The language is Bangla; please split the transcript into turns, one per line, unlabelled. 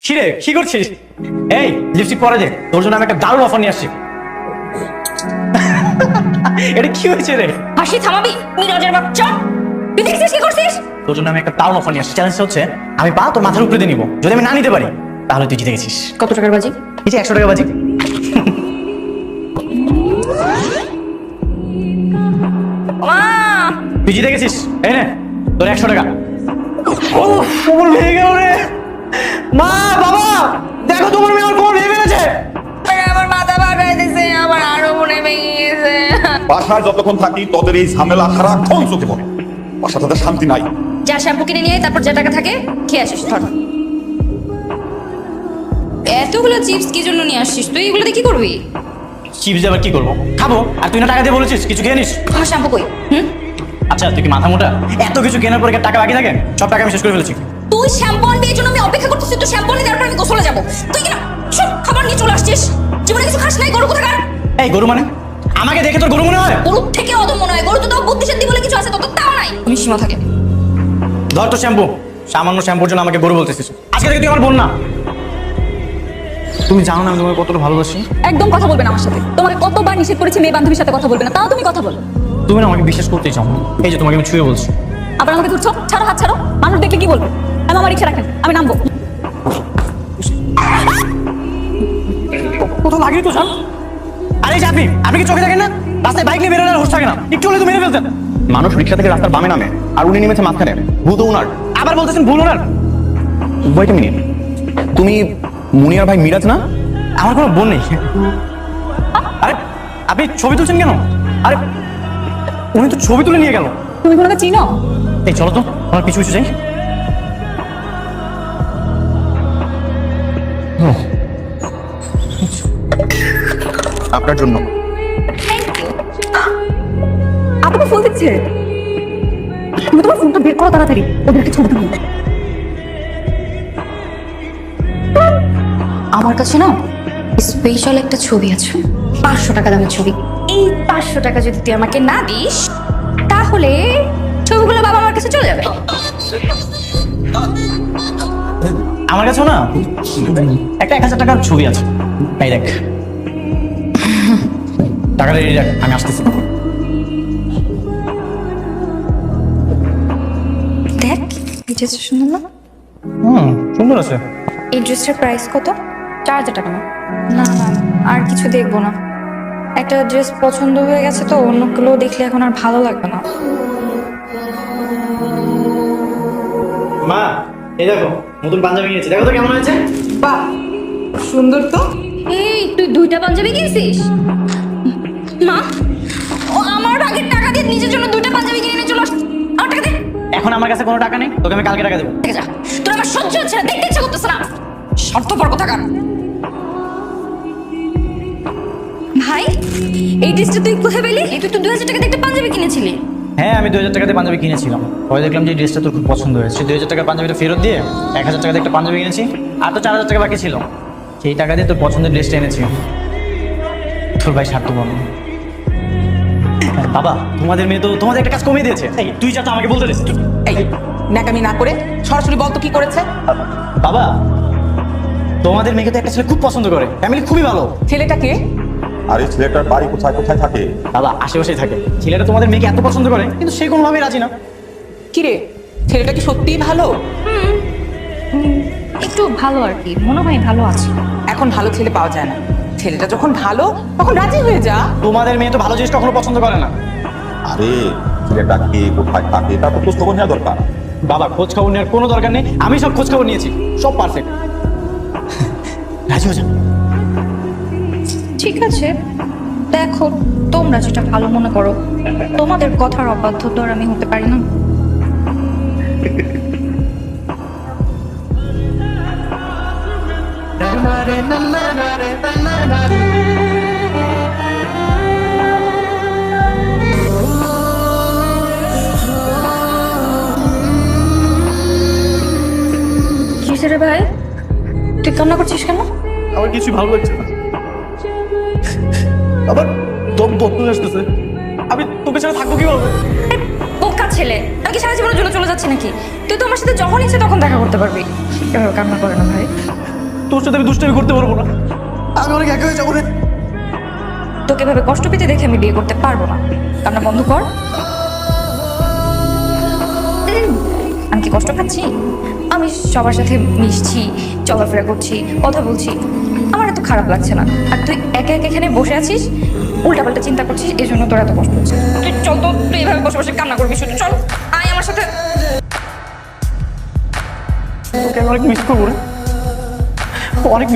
কিরে কি করছিস? এই লিপস্টিক পরে দে, তোর জন্য আমি একটা দারুণ অফার নিয়ে আসছি। এটা কি হয়েছে রে?
হাসি থামাবি মিরাজের বাচ্চা। তুই দেখছিস কি করছিস?
তোর জন্য আমি একটা দারুণ অফার নিয়ে আসছি। চ্যালেঞ্জটা হচ্ছে আমি পা তোর মাথার উপরে দিয়ে নিবো, যদি আমি না নিতে পারি তাহলে তুই জিতে গেছিস।
কত টাকার বাজি?
এই যে 100 টাকা বাজি।
মা
তুই জিতে গেছিস, এই নে তোর 100 টাকা। ও কোমর ভেঙে গেল রে। মা বাবা দেখো তোমার মেয়ে আমার কোমর ভেঙে ফেলেছে।
আমার মাথা বাড়াই দিছে, আমার আরো মনে ভেঙে গেছে।
বাসায় যতক্ষণ থাকি তোদের এই ঝামেলা সারাক্ষণ চোখে পড়ে। বাসা তাদের শান্তি নাই।
যা শ্যাম্পু কিনে নিয়ে আয়, তারপর যা টাকা থাকে খেয়ে আসিস। ধর এতগুলো চিপস কি জন্য নিয়ে আসছিস তুই? এগুলো দিয়ে কি করবি?
চিপস আবার কি করবো? খাবো। আর তুই না টাকা দিয়ে বলেছিস কিছু খেয়ে নিস।
আমার শ্যাম্পু কই?
আচ্ছা তুই কি মাথা মোটা? এত কিছু কেনার পরে কি টাকা বাকি থাকে? সব টাকা আমি শেষ করে ফেলেছি।
তুই শ্যাম্পু আনবি এই জন্য আমি অপেক্ষা করতেছি। তুই শ্যাম্পু আনি তারপর আমি গোসলে যাবো। তুই কিনা সব খাবার নিয়ে চলে আসছিস। জীবনে কিছু খাস নাই, গরু কোথাকার?
এই গরু মানে? আমাকে দেখে তোর গরু মনে হয়?
গরুর থেকে অত মনে হয়। গরু তো তাও বুদ্ধি শুদ্ধি বলে কিছু আছে, তো তাও নাই। তুমি সীমা থাকে।
ধর তো শ্যাম্পু। সামান্য শ্যাম্পুর জন্য আমাকে গরু বলতেছিস? আজকে থেকে তুই আমার বোন না। তুমি জানো না আমি তোমাকে কতটা ভালোবাসি।
একদম কথা বলবে না আমার সাথে। তোমাকে কতবার নিষেধ করেছি মেয়ে বান্ধবীর সাথে কথা বলবে না, তাও তুমি কথা বলো।
তুমি না আমাকে বিশ্বাস করতেই চাও না। এই যে তোমাকে আমি ছুঁয়ে বলছি।
আবার আমাকে ধরছো? ছাড়ো, হাত ছাড়ো। মানুষ দেখলে কি বলবে? আমি আমার রিক্সা রাখেন, আমি নামবো।
কোথাও লাগিয়ে তো যান। আরে এই যে আপনি কি চোখে দেখেন না? রাস্তায় বাইক নিয়ে বেরোলে আর হোশ থাকে না। একটু হলে তো মেরে ফেলতেন।
মানুষ রিক্সা থেকে রাস্তার বামে নামে আর উনি নেমেছে মাঝখানে। ভুল তো উনার।
আবার বলতেছেন ভুল ওনার।
ওয়েট আ মিনিট, তুমি মুনিয়ার ভাই মিরাজ না?
আমার কোনো বোন নেই। আরে আপনি ছবি তুলছেন কেন? আরে উনি তো ছবি তুলে নিয়ে গেল।
তুমি কোনোকে চিনো?
এই চলো তো আমার পিছু পিছু যাই।
আপনার জন্য।
আপনাকে ফোন দিচ্ছে। তুমি তোমার ফোনটা বের করো তাড়াতাড়ি, ওদেরকে ছবি তুলি।
আমার কাছে না স্পেশাল একটা ছবি আছে, 500 টাকা দামের ছবি। এই 500 টাকা যদি তুই আমাকে না দিস তাহলে ছবিগুলো বাবা আমার কাছে চলে যাবে।
আমার কাছেও না একটা 1000 টাকার ছবি আছে। এই দেখ টাকাটা রেডি রাখ, আমি আসতেছি।
দেখ এই ড্রেসটা সুন্দর না?
সুন্দর আছে।
এই ড্রেসটার প্রাইস কত? 4000 টাকা। না না না, আর কিছু দেখবো না। একটা ড্রেস পছন্দ হয়ে গেছে তো, অন্যগুলো দেখলে এখন আর ভালো লাগবে না।
মা এই দেখো নতুন পাঞ্জাবি নিয়েছি, দেখো তো কেমন হয়েছে।
বাহ, সুন্দর তো।
এই তুই 2টা পাঞ্জাবি কিনেছিস? মা, ও আমার ভাগের টাকা দিয়ে নিজের জন্য 2টা পাঞ্জাবি কিনে নিয়ে চলে আসছে। আমার টাকা দে।
এখন আমার কাছে কোনো টাকা নেই, তোকে আমি কালকে টাকা দেবো।
দেখে যা, তোর আমার সহ্য হচ্ছে না, দেখতে ইচ্ছা করতেছে না। স্বার্থপর কোথাকার। ভাই এই ড্রেসটা তুই কোথায় পেলি? এই তুই তো 2000 টাকা দিয়ে একটা পাঞ্জাবি কিনেছিলি।
হ্যাঁ আমি 2000 টাকাতে পাঞ্জাবি কিনেছিলাম। পরে দেখলাম যে এই ড্রেসটা তোর খুব পছন্দ হয়েছে। 2000 টাকার পাঞ্জাবিটা ফেরত দিয়ে 1000 টাকা দিয়ে একটা পাঞ্জাবি কিনেছি। আর তো 4000 টাকা বাকি ছিল, সেই টাকা দিয়ে তোর পছন্দের ড্রেসটা এনেছি। তোর ভাই স্বার্থপর না। বাবা তোমাদের মেয়ে তো তোমাদের একটা কাজ কমিয়ে দিয়েছে। এই তুই যা তো আমাকে বলতে দিস।
এই ন্যাকামি না করে সরাসরি বল তো কি করেছে?
বাবা তোমাদের মেয়েকে তো একটা ছেলে খুব পছন্দ করে, ফ্যামিলি খুবই ভালো।
ছেলেটা কে?
আর এই ছেলেটার বাড়ি কোথায় কোথায় থাকে?
বাবা আশেপাশেই থাকে। ছেলেটা তোমাদের মেয়েকে এত পছন্দ করে কিন্তু সে কোনোভাবেই রাজি না।
কি রে, ছেলেটা কি সত্যিই ভালো?
একটু ভালো আর কি, মনে হয় ভালো আছে।
এখন ভালো ছেলে পাওয়া যায় না। ছেলেটা যখন ভালো তখন রাজি হয়ে যা।
তোমাদের মেয়ে তো ভালো জিনিস কখনো পছন্দ করে না।
আরে ছেলেটা কে কোথায় থাকে তা তো খোঁজ খবর নেওয়া দরকার।
বাবা খোঁজ খবর নেওয়ার কোনো দরকার নেই, আমি সব খোঁজ খবর নিয়েছি, সব পারফেক্ট। রাজি হয়ে যান।
ঠিক আছে দেখো, তোমরা যেটা ভালো মনে করো। তোমাদের কথার অবাধ্য তো আর আমি হতে পারি না। কি রে ভাই, তুই কান্না করছিস কেন?
আমার কিছু ভালো লাগছে না, আবার দম বন্ধ হয়ে আসতেছে। আমি তোকে ছাড়া থাকবো কিভাবে?
বোকা ছেলে, আমি কি সারা জীবনের জন্য চলে যাচ্ছি নাকি? তুই তো আমার সাথে যখন ইচ্ছে তখন দেখা করতে পারবি। এভাবে কান্না করে না ভাই।
তোর সাথে আমি দুষ্টামি করতে পারবো না, আমি অনেক একা হয়ে যাবো রে।
তোকে এভাবে কষ্ট পেতে দেখে আমি বিয়ে করতে পারবো না। কান্না বন্ধ কর। আমি কি কষ্ট পাচ্ছি? আমি সবার সাথে মিশছি, চলাফেরা করছি, কথা বলছি, আমার এত খারাপ লাগছে না। আর তুই একা একা এখানে বসে আছিস, উল্টাপাল্টা চিন্তা করছিস, এই জন্য তোর এত কষ্ট হচ্ছে। তুই চল তো, তুই এভাবে বসে বসে কান্না করবি শুধু, চল আয় আমার সাথে।
তোকে আমি অনেক মিস করবো রে, অনেক